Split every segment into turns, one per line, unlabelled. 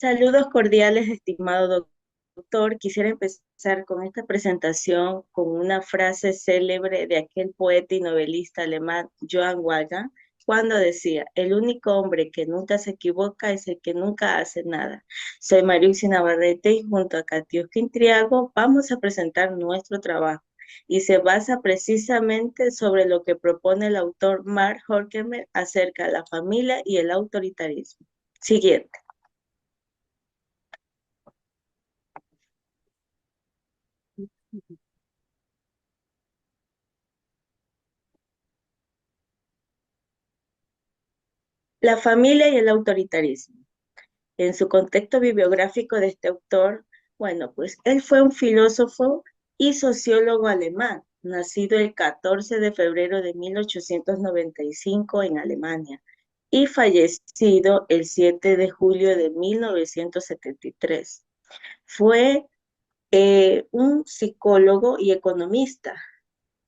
Saludos cordiales, estimado doctor. Quisiera empezar con esta presentación con una frase célebre de aquel poeta y novelista alemán Johann Wolfgang, cuando decía: el único hombre que nunca se equivoca es el que nunca hace nada. Soy Mariuxi Navarrete y junto a Katiuska Intriago vamos a presentar nuestro trabajo y se basa precisamente sobre lo que propone el autor Mark Horkheimer acerca de la familia y el autoritarismo. Siguiente. La familia y el autoritarismo. En su contexto bibliográfico de este autor, bueno, pues él fue un filósofo y sociólogo alemán, nacido el 14 de febrero de 1895 en Alemania y fallecido el 7 de julio de 1973. Fue un psicólogo y economista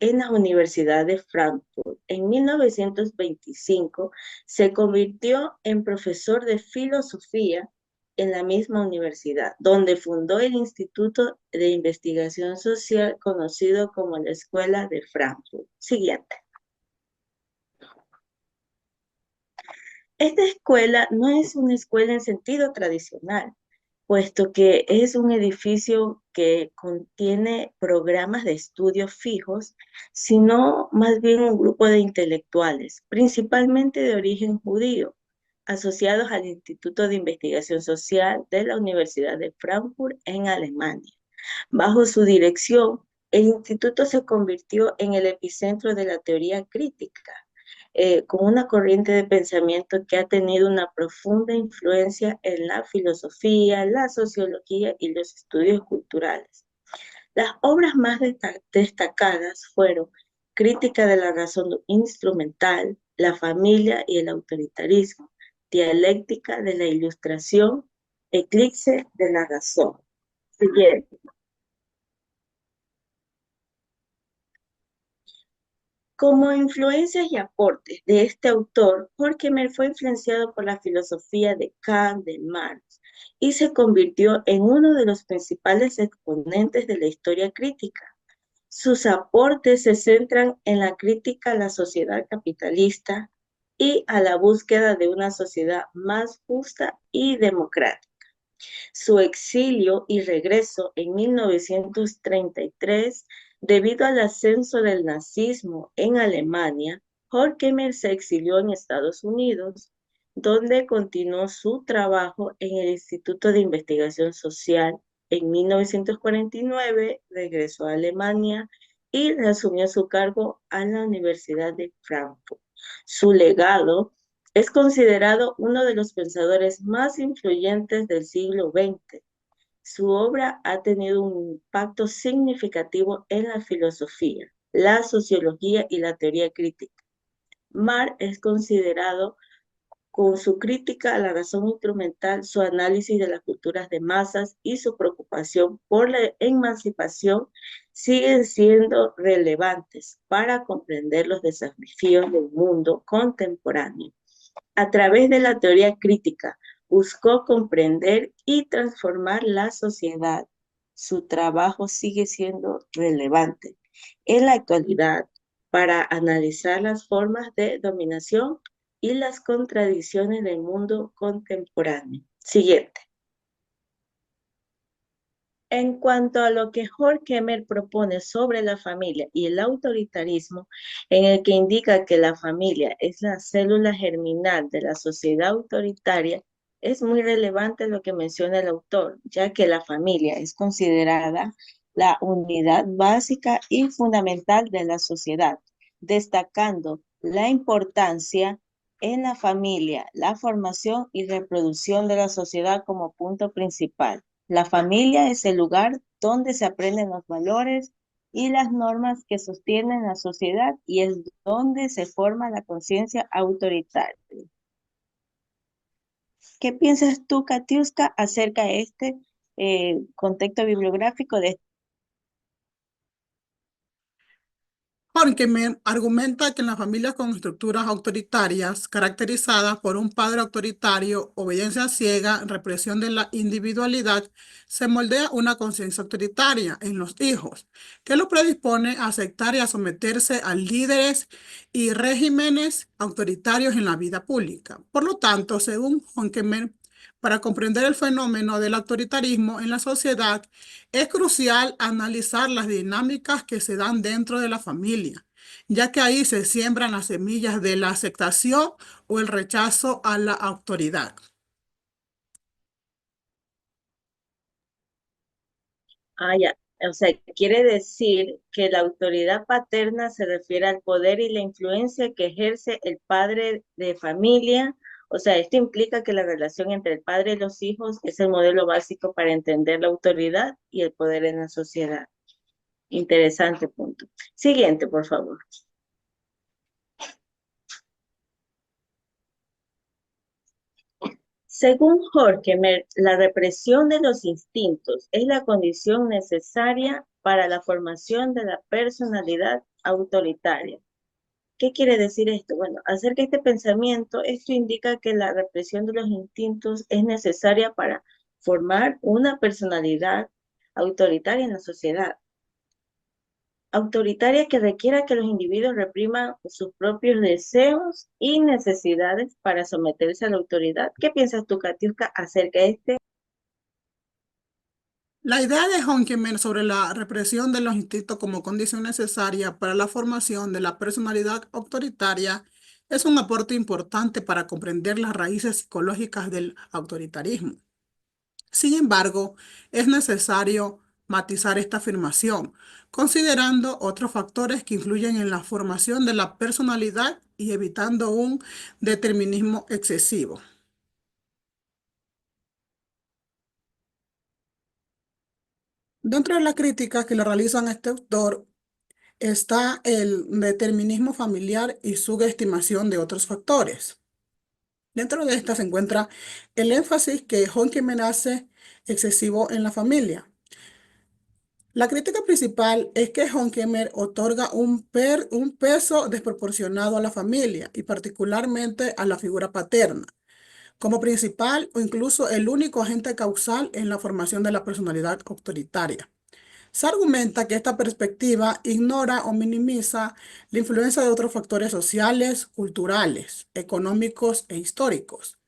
en la Universidad de Frankfurt. En 1925 se convirtió en profesor de filosofía en la misma universidad, donde fundó el Instituto de Investigación Social conocido como la Escuela de Frankfurt. Siguiente. Esta escuela no es una escuela en sentido tradicional, puesto que es un edificio que contiene programas de estudios fijos, sino más bien un grupo de intelectuales, principalmente de origen judío, asociados al Instituto de Investigación Social de la Universidad de Frankfurt en Alemania. Bajo su dirección, el instituto se convirtió en el epicentro de la teoría crítica, con una corriente de pensamiento que ha tenido una profunda influencia en la filosofía, la sociología y los estudios culturales. Las obras más destacadas fueron Crítica de la razón instrumental, La familia y el autoritarismo, Dialéctica de la ilustración, Eclipse de la razón. Siguiente. Como influencias y aportes de este autor, Horkheimer fue influenciado por la filosofía de Kant, de Marx, y se convirtió en uno de los principales exponentes de la historia crítica. Sus aportes se centran en la crítica a la sociedad capitalista y a la búsqueda de una sociedad más justa y democrática. Su exilio y regreso en 1933, debido al ascenso del nazismo en Alemania, Horkheimer se exilió en Estados Unidos, donde continuó su trabajo en el Instituto de Investigación Social. En 1949 regresó a Alemania y reasumió su cargo a la Universidad de Frankfurt. Su legado es considerado uno de los pensadores más influyentes del siglo XX. Su obra ha tenido un impacto significativo en la filosofía, la sociología y la teoría crítica. Marx es considerado, con su crítica a la razón instrumental, su análisis de las culturas de masas y su preocupación por la emancipación, siguen siendo relevantes para comprender los desafíos del mundo contemporáneo. A través de la teoría crítica, buscó comprender y transformar la sociedad. Su trabajo sigue siendo relevante en la actualidad para analizar las formas de dominación y las contradicciones del mundo contemporáneo. Siguiente. En cuanto a lo que Horkheimer propone sobre la familia y el autoritarismo, en el que indica que la familia es la célula germinal de la sociedad autoritaria, es muy relevante lo que menciona el autor, ya que la familia es considerada la unidad básica y fundamental de la sociedad, destacando la importancia en la familia, la formación y reproducción de la sociedad como punto principal. La familia es el lugar donde se aprenden los valores y las normas que sostienen la sociedad y es donde se forma la conciencia autoritaria. ¿Qué piensas tú, Katiuska, acerca de este contexto bibliográfico de
Horkheimer argumenta que en las familias con estructuras autoritarias, caracterizadas por un padre autoritario, obediencia ciega, represión de la individualidad, se moldea una conciencia autoritaria en los hijos, que lo predispone a aceptar y a someterse a líderes y regímenes autoritarios en la vida pública. Por lo tanto, según Horkheimer, para comprender el fenómeno del autoritarismo en la sociedad, es crucial analizar las dinámicas que se dan dentro de la familia, ya que ahí se siembran las semillas de la aceptación o el rechazo a la autoridad.
Ah, ya. O sea, quiere decir que la autoridad paterna se refiere al poder y la influencia que ejerce el padre de familia. O sea, esto implica que la relación entre el padre y los hijos es el modelo básico para entender la autoridad y el poder en la sociedad. Interesante punto. Siguiente, por favor. Según Horkheimer, la represión de los instintos es la condición necesaria para la formación de la personalidad autoritaria. ¿Qué quiere decir esto? Bueno, acerca de este pensamiento, esto indica que la represión de los instintos es necesaria para formar una personalidad autoritaria en la sociedad. Autoritaria que requiera que los individuos repriman sus propios deseos y necesidades para someterse a la autoridad. ¿Qué piensas tú, Katiuska, acerca de este?
La idea de Horkheimer sobre la represión de los instintos como condición necesaria para la formación de la personalidad autoritaria es un aporte importante para comprender las raíces psicológicas del autoritarismo. Sin embargo, es necesario matizar esta afirmación, considerando otros factores que influyen en la formación de la personalidad y evitando un determinismo excesivo. Dentro de las críticas que le realizan a este autor está el determinismo familiar y subestimación de otros factores. Dentro de esta se encuentra el énfasis que Horkheimer hace excesivo en la familia. La crítica principal es que Horkheimer otorga un peso desproporcionado a la familia y particularmente a la figura paterna, como principal o incluso el único agente causal en la formación de la personalidad autoritaria. Se argumenta que esta perspectiva ignora o minimiza la influencia de otros factores sociales, culturales, económicos e históricos,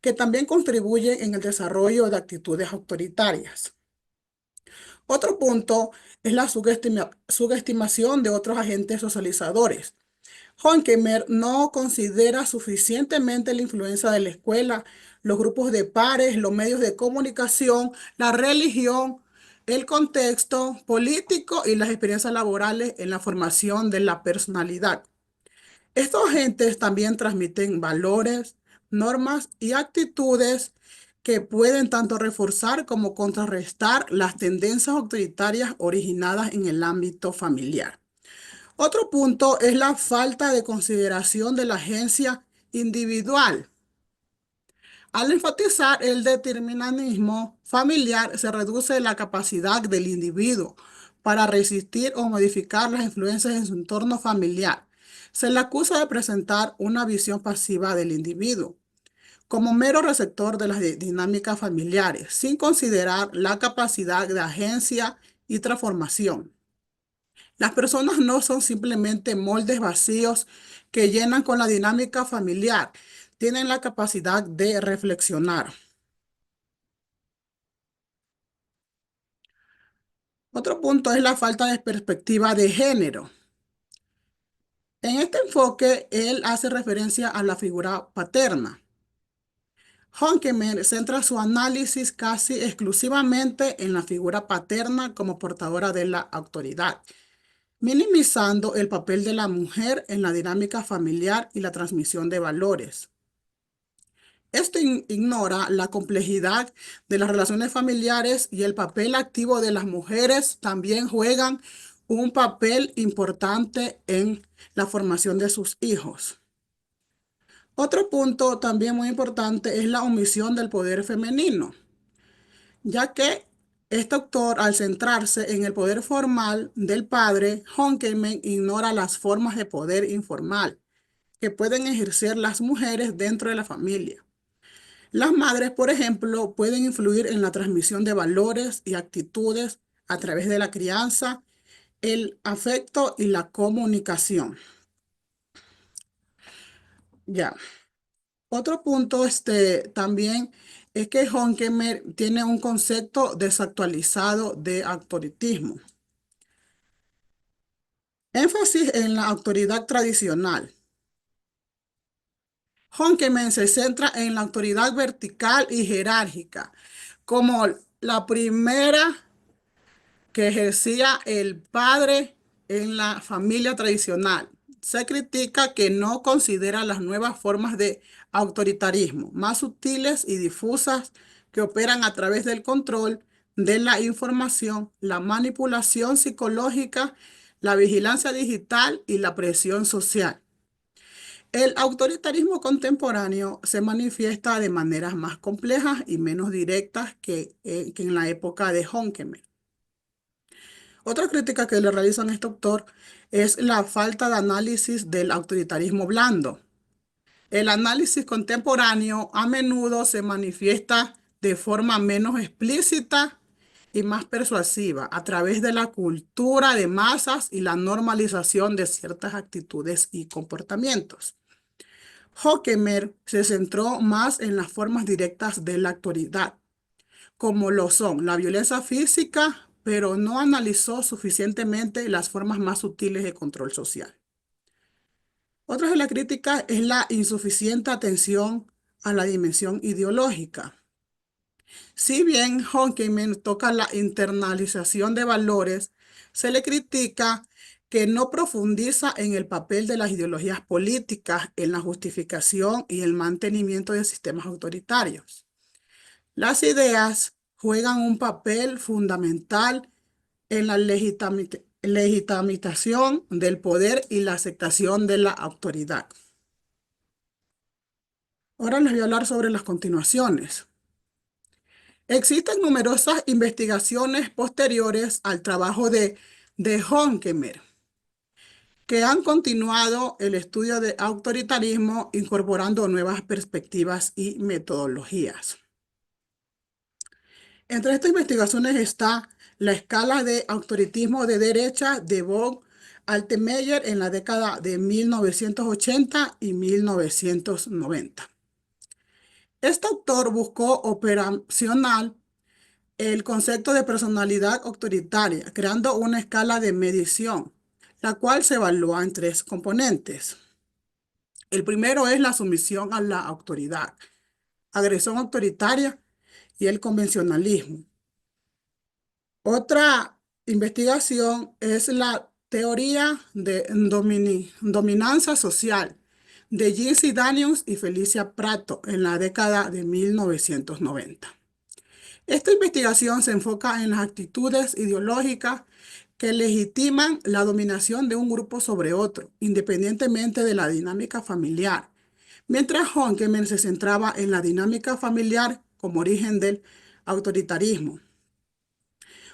que también contribuyen en el desarrollo de actitudes autoritarias. Otro punto es la subestimación de otros agentes socializadores. Horkheimer no considera suficientemente la influencia de la escuela, los grupos de pares, los medios de comunicación, la religión, el contexto político y las experiencias laborales en la formación de la personalidad. Estos agentes también transmiten valores, normas y actitudes que pueden tanto reforzar como contrarrestar las tendencias autoritarias originadas en el ámbito familiar. Otro punto es la falta de consideración de la agencia individual. Al enfatizar el determinismo familiar, se reduce la capacidad del individuo para resistir o modificar las influencias en su entorno familiar. Se le acusa de presentar una visión pasiva del individuo como mero receptor de las dinámicas familiares, sin considerar la capacidad de agencia y transformación. Las personas no son simplemente moldes vacíos que llenan con la dinámica familiar, tienen la capacidad de reflexionar. Otro punto es la falta de perspectiva de género. En este enfoque, él hace referencia a la figura paterna. Horkheimer centra su análisis casi exclusivamente en la figura paterna como portadora de la autoridad, minimizando el papel de la mujer en la dinámica familiar y la transmisión de valores. Esto ignora la complejidad de las relaciones familiares y el papel activo de las mujeres también juegan un papel importante en la formación de sus hijos. Otro punto también muy importante es la omisión del poder femenino, ya que Este autor, al centrarse en el poder formal del padre, Horkheimer ignora las formas de poder informal que pueden ejercer las mujeres dentro de la familia. Las madres, por ejemplo, pueden influir en la transmisión de valores y actitudes a través de la crianza, el afecto y la comunicación. Ya. Otro punto también es que Horkheimer tiene un concepto desactualizado de autoritarismo. Énfasis en la autoridad tradicional. Horkheimer se centra en la autoridad vertical y jerárquica, como la primera que ejercía el padre en la familia tradicional. Se critica que no considera las nuevas formas de autoritarismo, más sutiles y difusas, que operan a través del control de la información, la manipulación psicológica, la vigilancia digital y la presión social. El autoritarismo contemporáneo se manifiesta de maneras más complejas y menos directas que en la época de Horkheimer. Otra crítica que le realizan a este autor es la falta de análisis del autoritarismo blando. El análisis contemporáneo a menudo se manifiesta de forma menos explícita y más persuasiva a través de la cultura de masas y la normalización de ciertas actitudes y comportamientos. Horkheimer se centró más en las formas directas de la autoridad, como lo son la violencia física, pero no analizó suficientemente las formas más sutiles de control social. Otra de las críticas es la insuficiente atención a la dimensión ideológica. Si bien Horkheimer toca la internalización de valores, se le critica que no profundiza en el papel de las ideologías políticas en la justificación y el mantenimiento de sistemas autoritarios. Las ideas juegan un papel fundamental en la legitimización del poder y la aceptación de la autoridad. Ahora les voy a hablar sobre las continuaciones. Existen numerosas investigaciones posteriores al trabajo de Horkheimer que han continuado el estudio de autoritarismo incorporando nuevas perspectivas y metodologías. Entre estas investigaciones está la escala de autoritarismo de derecha de von Altemeyer en la década de 1980 y 1990. Este autor buscó operacional el concepto de personalidad autoritaria, creando una escala de medición, la cual se evalúa en tres componentes. El primero es la sumisión a la autoridad, agresión autoritaria y el convencionalismo. Otra investigación es la teoría de dominancia social de J.C. Daniels y Felicia Prato en la década de 1990. Esta investigación se enfoca en las actitudes ideológicas que legitiman la dominación de un grupo sobre otro, independientemente de la dinámica familiar, mientras Horkheimer se centraba en la dinámica familiar como origen del autoritarismo.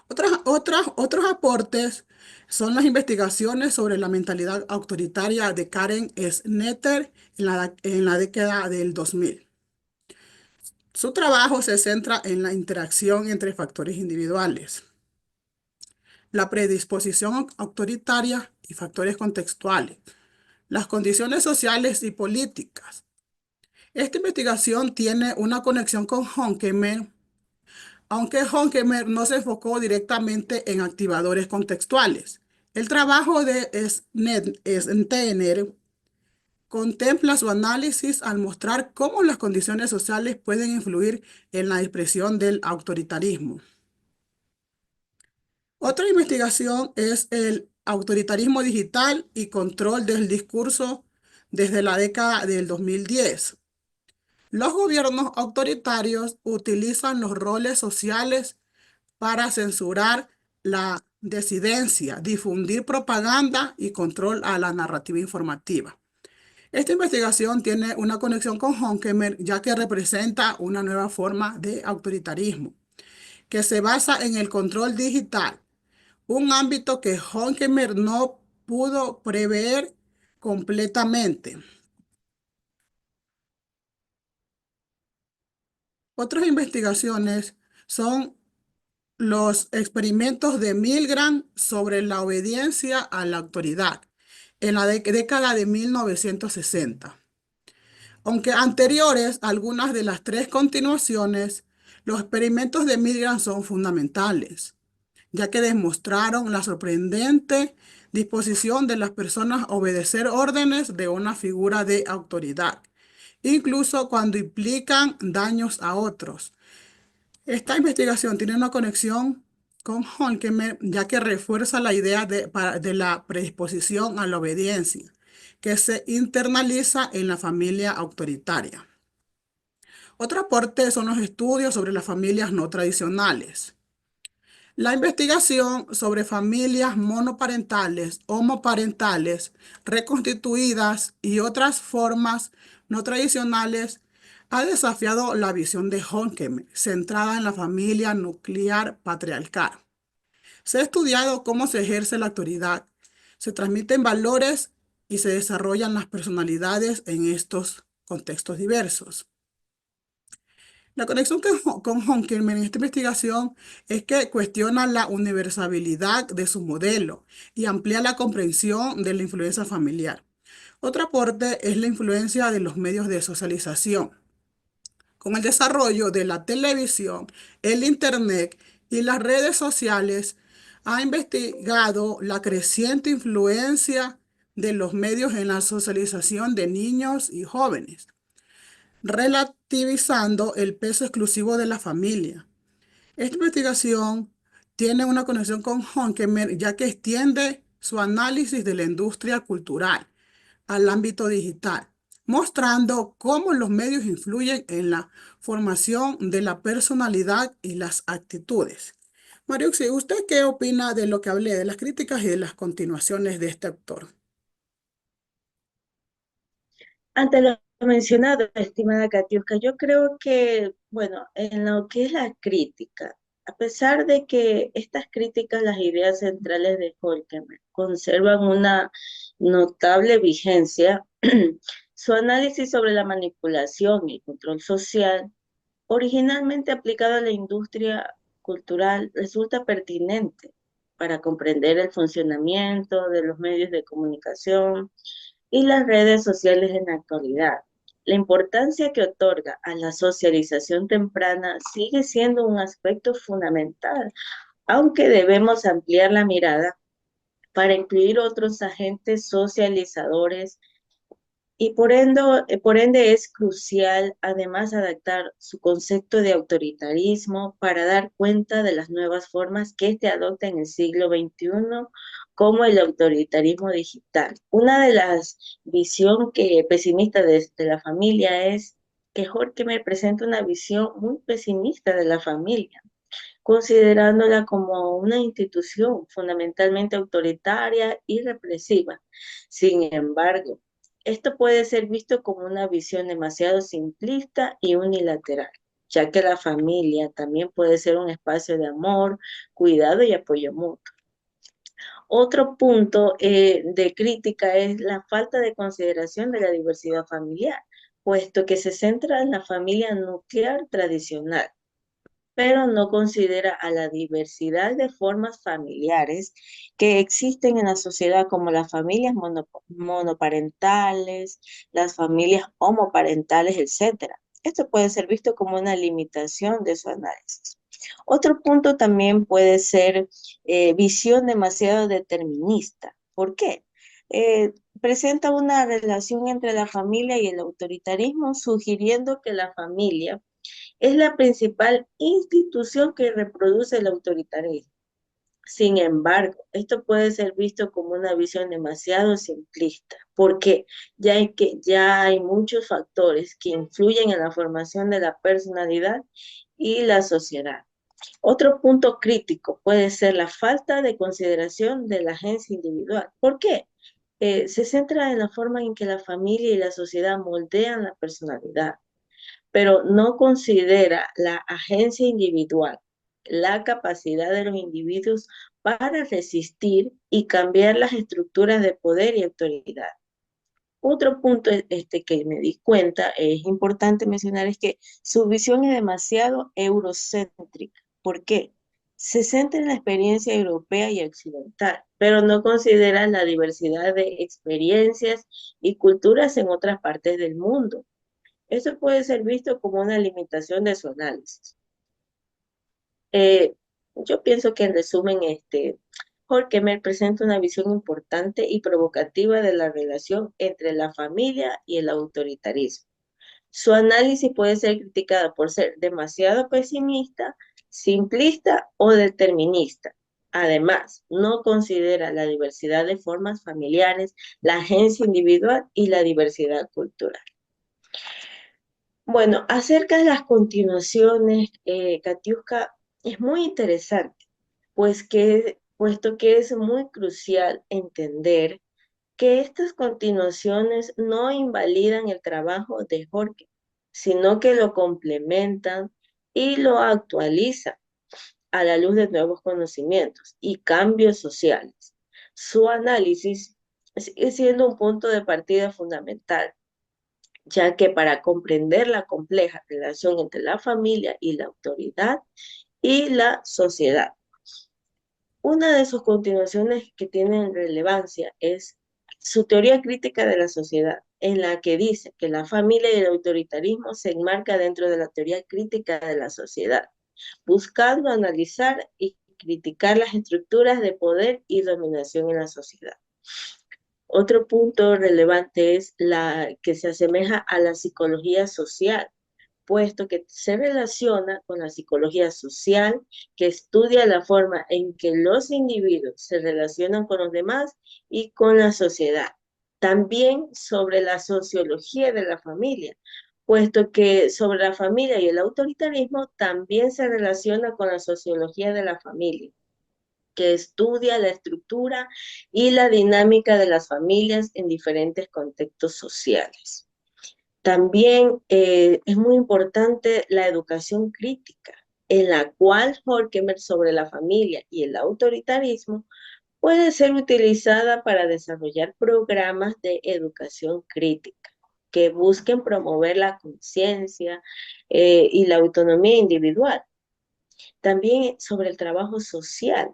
Otros aportes son las investigaciones sobre la mentalidad autoritaria de Karen Snetter en la década del 2000. Su trabajo se centra en la interacción entre factores individuales, la predisposición autoritaria y factores contextuales, las condiciones sociales y políticas. Esta investigación tiene una conexión con Horkheimer, aunque Horkheimer no se enfocó directamente en activadores contextuales. El trabajo de Snetter contempla su análisis al mostrar cómo las condiciones sociales pueden influir en la expresión del autoritarismo. Otra investigación es el autoritarismo digital y control del discurso desde la década del 2010. Los gobiernos autoritarios utilizan los roles sociales para censurar la disidencia, difundir propaganda y control a la narrativa informativa. Esta investigación tiene una conexión con Horkheimer, ya que representa una nueva forma de autoritarismo. que se basa en el control digital, un ámbito que Horkheimer no pudo prever completamente. Otras investigaciones son los experimentos de Milgram sobre la obediencia a la autoridad en la década de 1960. Aunque anteriores a algunas de las tres continuaciones, los experimentos de Milgram son fundamentales, ya que demostraron la sorprendente disposición de las personas a obedecer órdenes de una figura de autoridad, incluso cuando implican daños a otros. Esta investigación tiene una conexión con Horkheimer, ya que refuerza la idea de la predisposición a la obediencia, que se internaliza en la familia autoritaria. Otro aporte son los estudios sobre las familias no tradicionales. La investigación sobre familias monoparentales, homoparentales, reconstituidas y otras formas no tradicionales ha desafiado la visión de Horkheimer, centrada en la familia nuclear patriarcal. Se ha estudiado cómo se ejerce la autoridad, se transmiten valores y se desarrollan las personalidades en estos contextos diversos. La conexión con Horkheimer en esta investigación es que cuestiona la universalidad de su modelo y amplía la comprensión de la influencia familiar. Otro aporte es la influencia de los medios de socialización. Con el desarrollo de la televisión, el Internet y las redes sociales, ha investigado la creciente influencia de los medios en la socialización de niños y jóvenes, relativizando el peso exclusivo de la familia. Esta investigación tiene una conexión con Horkheimer, ya que extiende su análisis de la industria cultural al ámbito digital, mostrando cómo los medios influyen en la formación de la personalidad y las actitudes. Mariuxi, ¿usted qué opina de lo que hablé, de las críticas y de las continuaciones de este autor?
Ante lo mencionado, estimada Katiuska, yo creo que, bueno, en lo que es la crítica, a pesar de que estas críticas, las ideas centrales de Horkheimer, conservan una notable vigencia, su análisis sobre la manipulación y el control social, originalmente aplicado a la industria cultural, resulta pertinente para comprender el funcionamiento de los medios de comunicación y las redes sociales en la actualidad. La importancia que otorga a la socialización temprana sigue siendo un aspecto fundamental, aunque debemos ampliar la mirada para incluir otros agentes socializadores y por ende es crucial además adaptar su concepto de autoritarismo para dar cuenta de las nuevas formas que éste adopta en el siglo XXI, como el autoritarismo digital. Una de las visiones pesimistas de la familia es que Jorge me presenta una visión muy pesimista de la familia, considerándola como una institución fundamentalmente autoritaria y represiva. Sin embargo, esto puede ser visto como una visión demasiado simplista y unilateral, ya que la familia también puede ser un espacio de amor, cuidado y apoyo mutuo. Otro punto de crítica es la falta de consideración de la diversidad familiar, puesto que se centra en la familia nuclear tradicional, pero no considera a la diversidad de formas familiares que existen en la sociedad, como las familias monoparentales, las familias homoparentales, etcétera. Esto puede ser visto como una limitación de su análisis. Otro punto también puede ser visión demasiado determinista. ¿Por qué? Presenta una relación entre la familia y el autoritarismo, sugiriendo que la familia es la principal institución que reproduce el autoritarismo. Sin embargo, esto puede ser visto como una visión demasiado simplista, porque ya hay muchos factores que influyen en la formación de la personalidad y la sociedad. Otro punto crítico puede ser la falta de consideración de la agencia individual. ¿Por qué? Se centra en la forma en que la familia y la sociedad moldean la personalidad, pero no considera la agencia individual, la capacidad de los individuos para resistir y cambiar las estructuras de poder y autoridad. Otro punto que me di cuenta, es importante mencionar, es que su visión es demasiado eurocéntrica. ¿Por qué? Se centra en la experiencia europea y occidental, pero no considera la diversidad de experiencias y culturas en otras partes del mundo. Eso puede ser visto como una limitación de su análisis. Eh, yo pienso que en resumen, Horkheimer presenta una visión importante y provocativa de la relación entre la familia y el autoritarismo. Su análisis puede ser criticada por ser demasiado pesimista, simplista o determinista. Además, no considera la diversidad de formas familiares, la agencia individual y la diversidad cultural. Bueno, acerca de las continuaciones, Katiuska, es muy interesante, puesto que es muy crucial entender que estas continuaciones no invalidan el trabajo de Jorge, sino que lo complementan y lo actualizan a la luz de nuevos conocimientos y cambios sociales. Su análisis sigue siendo un punto de partida fundamental, ya que para comprender la compleja relación entre la familia y la autoridad y la sociedad. Una de sus continuaciones que tienen relevancia es su teoría crítica de la sociedad, en la que dice que la familia y el autoritarismo se enmarca dentro de la teoría crítica de la sociedad, buscando analizar y criticar las estructuras de poder y dominación en la sociedad. Otro punto relevante es la que se asemeja a la psicología social, puesto que se relaciona con la psicología social, que estudia la forma en que los individuos se relacionan con los demás y con la sociedad. También sobre la sociología de la familia, puesto que sobre la familia y el autoritarismo también se relaciona con la sociología de la familia, que estudia la estructura y la dinámica de las familias en diferentes contextos sociales. También es muy importante la educación crítica, en la cual Horkheimer sobre la familia y el autoritarismo puede ser utilizada para desarrollar programas de educación crítica que busquen promover la conciencia y la autonomía individual. También sobre el trabajo social.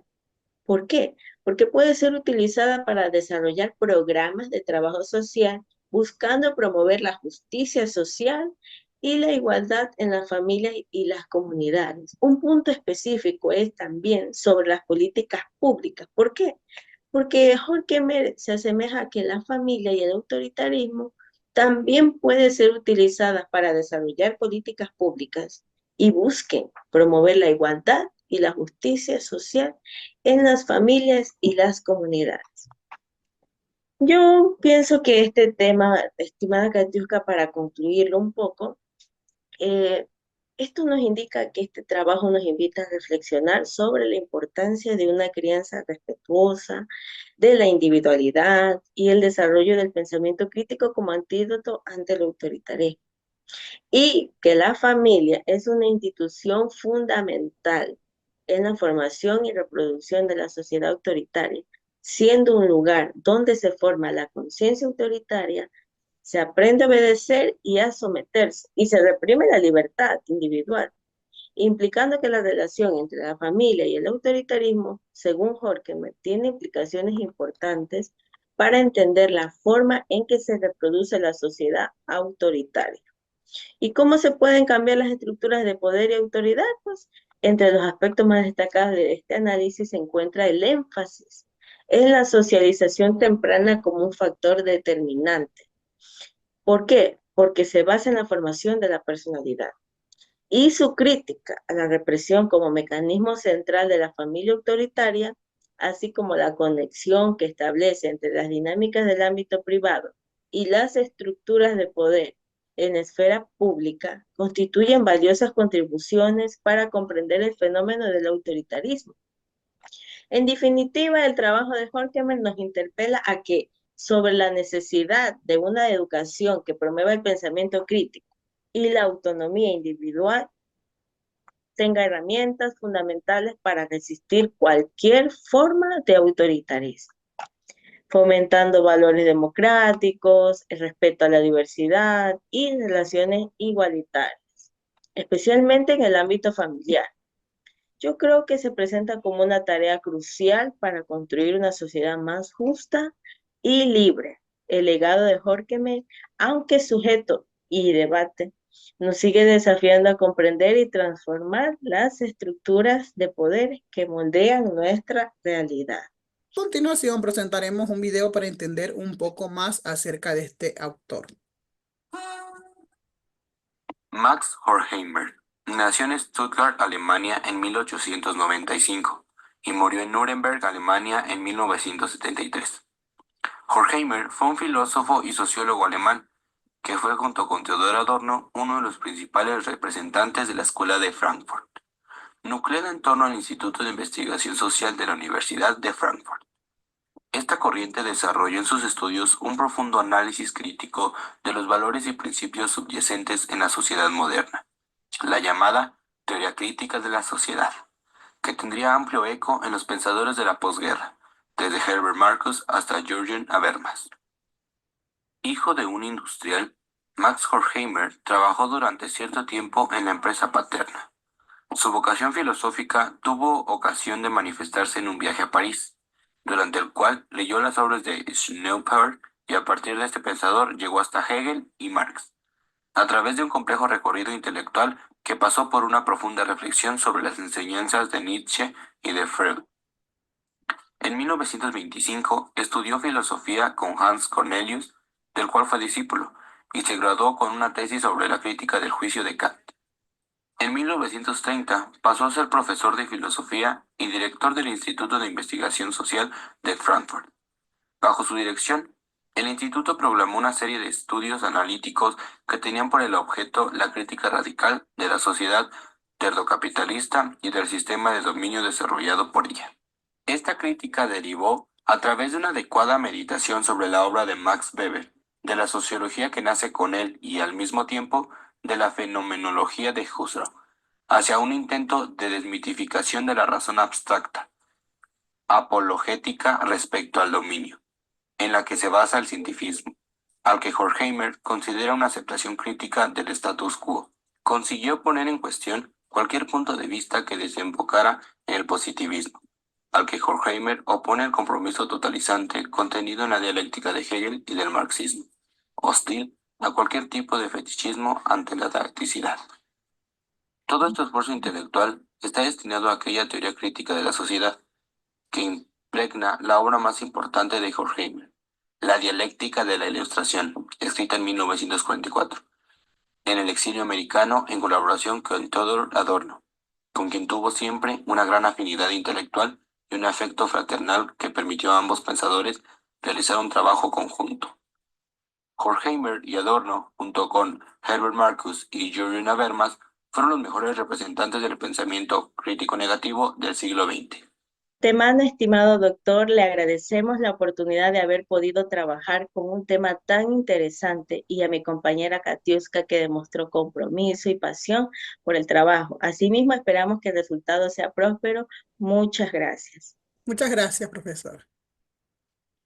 ¿Por qué? Porque puede ser utilizada para desarrollar programas de trabajo social buscando promover la justicia social y la igualdad en las familias y las comunidades. Un punto específico es también sobre las políticas públicas. ¿Por qué? Porque Horkheimer se asemeja a que la familia y el autoritarismo también puede ser utilizadas para desarrollar políticas públicas y busquen promover la igualdad y la justicia social en las familias y las comunidades. Yo pienso que este tema, estimada Katiuska, para concluirlo un poco, eh, esto nos indica que este trabajo nos invita a reflexionar sobre la importancia de una crianza respetuosa, de la individualidad y el desarrollo del pensamiento crítico como antídoto ante el autoritarismo. Y que la familia es una institución fundamental en la formación y reproducción de la sociedad autoritaria, siendo un lugar donde se forma la conciencia autoritaria, se aprende a obedecer y a someterse, y se reprime la libertad individual, implicando que la relación entre la familia y el autoritarismo, según Horkheimer, tiene implicaciones importantes para entender la forma en que se reproduce la sociedad autoritaria. ¿Y cómo se pueden cambiar las estructuras de poder y autoridad? Pues entre los aspectos más destacados de este análisis se encuentra el énfasis en la socialización temprana como un factor determinante. ¿Por qué? Porque se basa en la formación de la personalidad y su crítica a la represión como mecanismo central de la familia autoritaria, así como la conexión que establece entre las dinámicas del ámbito privado y las estructuras de poder en la esfera pública, constituyen valiosas contribuciones para comprender el fenómeno del autoritarismo. En definitiva, el trabajo de Horkheimer nos interpela a que sobre la necesidad de una educación que promueva el pensamiento crítico y la autonomía individual, tenga herramientas fundamentales para resistir cualquier forma de autoritarismo, fomentando valores democráticos, el respeto a la diversidad y relaciones igualitarias, especialmente en el ámbito familiar. Yo creo que se presenta como una tarea crucial para construir una sociedad más justa y libre. El legado de Horkheimer, aunque sujeto y debate, nos sigue desafiando a comprender y transformar las estructuras de poder que moldean nuestra realidad.
A continuación presentaremos un video para entender un poco más acerca de este autor.
Max Horkheimer nació en Stuttgart, Alemania en 1895 y murió en Nuremberg, Alemania en 1973. Horkheimer fue un filósofo y sociólogo alemán que fue junto con Theodor Adorno uno de los principales representantes de la Escuela de Frankfurt, nucleada en torno al Instituto de Investigación Social de la Universidad de Frankfurt. Esta corriente desarrolló en sus estudios un profundo análisis crítico de los valores y principios subyacentes en la sociedad moderna, la llamada teoría crítica de la sociedad, que tendría amplio eco en los pensadores de la posguerra, desde Herbert Marcuse hasta Jürgen Habermas. Hijo de un industrial, Max Horkheimer trabajó durante cierto tiempo en la empresa paterna. Su vocación filosófica tuvo ocasión de manifestarse en un viaje a París, durante el cual leyó las obras de Schopenhauer y a partir de este pensador llegó hasta Hegel y Marx, a través de un complejo recorrido intelectual que pasó por una profunda reflexión sobre las enseñanzas de Nietzsche y de Freud. En 1925 estudió filosofía con Hans Cornelius, del cual fue discípulo, y se graduó con una tesis sobre la crítica del juicio de Kant. En 1930 pasó a ser profesor de filosofía y director del Instituto de Investigación Social de Frankfurt. Bajo su dirección, el instituto proclamó una serie de estudios analíticos que tenían por el objeto la crítica radical de la sociedad terdocapitalista y del sistema de dominio desarrollado por ella. Esta crítica derivó a través de una adecuada meditación sobre la obra de Max Weber, de la sociología que nace con él y al mismo tiempo de la fenomenología de Husserl, hacia un intento de desmitificación de la razón abstracta, apologética respecto al dominio, en la que se basa el cientifismo, al que Horkheimer considera una aceptación crítica del status quo. Consiguió poner en cuestión cualquier punto de vista que desembocara en el positivismo, al que Horkheimer opone el compromiso totalizante contenido en la dialéctica de Hegel y del marxismo, hostil a cualquier tipo de fetichismo ante la tacticidad. Todo este esfuerzo intelectual está destinado a aquella teoría crítica de la sociedad que impregna la obra más importante de Horkheimer, la dialéctica de la Ilustración, escrita en 1944, en el exilio americano en colaboración con Theodor Adorno, con quien tuvo siempre una gran afinidad intelectual y un afecto fraternal que permitió a ambos pensadores realizar un trabajo conjunto. Horkheimer y Adorno, junto con Herbert Marcuse y Jürgen Habermas, fueron los mejores representantes del pensamiento crítico negativo del siglo XX.
De mano, estimado doctor, le agradecemos la oportunidad de haber podido trabajar con un tema tan interesante y a mi compañera Katiuska que demostró compromiso y pasión por el trabajo. Asimismo, esperamos que el resultado sea próspero. Muchas gracias.
Muchas gracias, profesor.